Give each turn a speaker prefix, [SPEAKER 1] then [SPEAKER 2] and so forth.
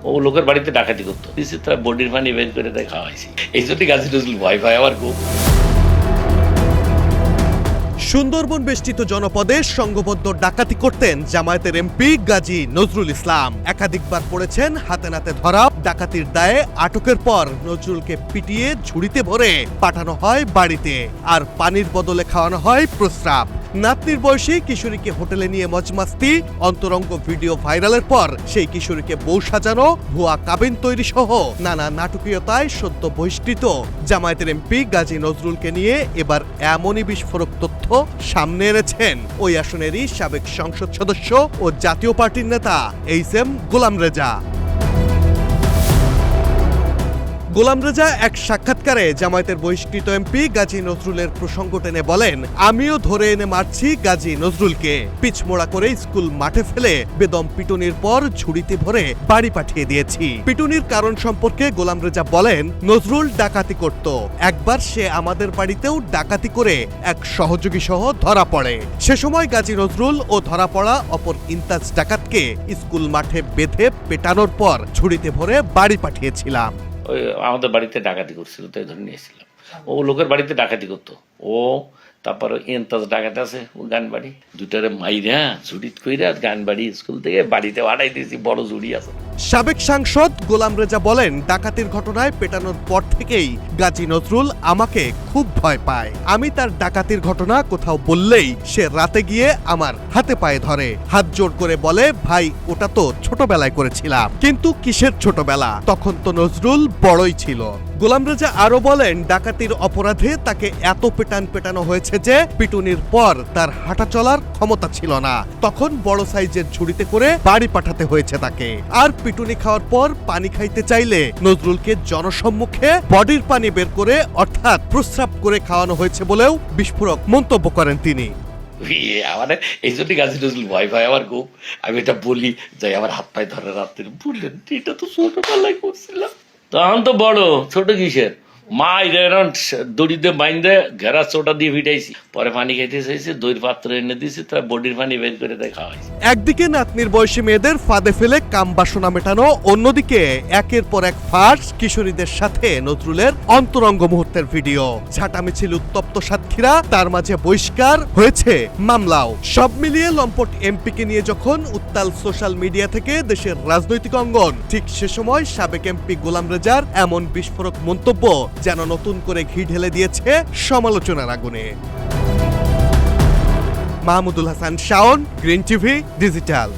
[SPEAKER 1] ও লোকের বাড়িতে ডাকাতি করতো, তারা বডির পানি বের করে তাই খাওয়াইছি। এই জন্য গাজী নজরুল ভয় পায় আমার খুব।
[SPEAKER 2] সুন্দরবন বেষ্টিত জনপদে সংঘবদ্ধ ডাকাতি করতেন জামায়াতের এমপি গাজী নজরুল ইসলাম। একাধিকবার পড়েছেন হাতে নাতে ধরা। ডাকাতির দায়ে আটকের পর নজরুলকে পিটিয়ে ঝুড়িতে ভরে পাঠানো হয় বাড়িতে, আর পানির বদলে খাওয়ানো হয় প্রস্রাব। নাতনির বয়সী কিশোরীকে হোটেলে নিয়ে মজমাস্তি, অন্তরঙ্গ ভিডিও ভাইরালের পর সেই কিশোরীকে বউ সাজানো, ভুয়া কাবিন তৈরি সহ নানা নাটকীয়তায় সদ্য বহিষ্কৃত জামায়াতের এমপি গাজী নজরুলকে নিয়ে এবার এমনই বিস্ফোরক তথ্য সামনে এনেছেন ওই আসনেরই সাবেক সংসদ সদস্য ও জাতীয় পার্টির নেতা এইচ.এম. গোলাম রেজা। গোলাম রেজা এক সাক্ষাৎকারে জামায়াতের বহিষ্কৃত এমপি গাজী নজরুলের প্রসঙ্গ টেনে বলেন, আমিও ধরে এনে মারছি গাজী নজরুলকে, পিচমোড়া করে স্কুল মাঠে ফেলে বেদম পিটুনির পর ঝুড়িতে ভরে বাড়ি পাঠিয়ে দিয়েছি। পিটুনির কারণ সম্পর্কে গোলাম রেজা বলেন, নজরুল ডাকাতি করত, একবার সে আমাদের বাড়িতেও ডাকাতি করে এক সহযোগী সহ ধরা পড়ে। সে সময় গাজী নজরুল ও ধরা পড়া অপর ইন্তাজ ডাকাতকে স্কুল মাঠে বেঁধে পেটানোর পর ঝুড়িতে ভরে বাড়ি পাঠিয়েছিলাম।
[SPEAKER 1] ওই আমাদের বাড়িতে ডাকাতি করছিল, তাই ধরে নিয়েছিলাম। ও লোকের বাড়িতে ডাকাতি করতো, ও তারপরে এন্তাজ ডাকাত আছে ও গান বাড়ি দুটারে মাইরা ঝুড়িত কইরা গান বাড়ি স্কুল থেকে বাড়িতে আড়াই দিয়েছি, বড় ঝুড়ি আছে।
[SPEAKER 2] সাবেক সাংসদ গোলাম রেজা বলেন, ডাকাতির ঘটনায় পেটানোর পর থেকেই গাজী নজরুল আমাকে খুব ভয় পায়। আমি তার ডাকাতির ঘটনা কোথাও বললেই সে রাতে গিয়ে আমার হাতে পায়ে ধরে, হাত জোর করে বলে, ভাই ওটা তো ছোটবেলায় করেছিলাম। কিন্তু কিসের ছোটবেলা, তখন তো নজরুল বড়ই ছিল। গোলাম রেজা আরো বলেন, ডাকাতির অপরাধে তাকে এত পেটানো হয়েছে যে পিটুনির পর তার হাঁটা চলার ক্ষমতা ছিল না, তখন বড় সাইজের ঝুড়িতে করে বাড়ি পাঠাতে হয়েছে তাকে। আর পিটুনি খাওয়ার পর পানি খাইতে চাইলে নজরুলকে জনসম্মুখে বডির পানি বের করে অর্থাৎ প্রস্রাব করে খাওয়ানো হয়েছে বলেও বিস্ফোরক মন্তব্য করেন তিনি।
[SPEAKER 1] আমার এই জন্য গাজী নজরুল ভয় পায় আমার খুব। আমি এটা বলি যাই, আমার হাত পায়ে ধরে রাত্রে বললেন, এটা তো ছোটবেলায় করছিলাম। তখন তো বড়, ছোট কিসের, দড়িতে বাইন্দে ঘেরা চোটা দিয়ে ফিটাইছি, পরে পানি খাইতে চাইছি, দইয়ের পাত্র এনে দিয়েছি, তারা বডির পানি বের করে তাই খাওয়াইছি।
[SPEAKER 2] একদিকে নাতনির বয়সী মেয়েদের ফাঁদে ফেলে কাম বাসনা মেটানো, অন্যদিকে একের পর এক ফাঁস কিশোরীদের সাথে নজরুলের অন্তরঙ্গ মুহূর্তের ভিডিও। ঝাঁটা মিছিল, উত্তপ্ত সাতক্ষীরা, তার মাঝে বহিষ্কার হয়েছে, মামলাও। সব মিলিয়ে লম্পট এমপিকে নিয়ে যখন উত্তাল সোশ্যাল মিডিয়া থেকে দেশের রাজনৈতিক অঙ্গন, ঠিক সে সময় সাবেক এমপি গোলাম রেজার এমন বিস্ফোরক মন্তব্য যেন নতুন করে ঘি ঢেলে দিয়েছে সমালোচনার আগুনে। Mahmudul Hasan Shaon, green TV digital.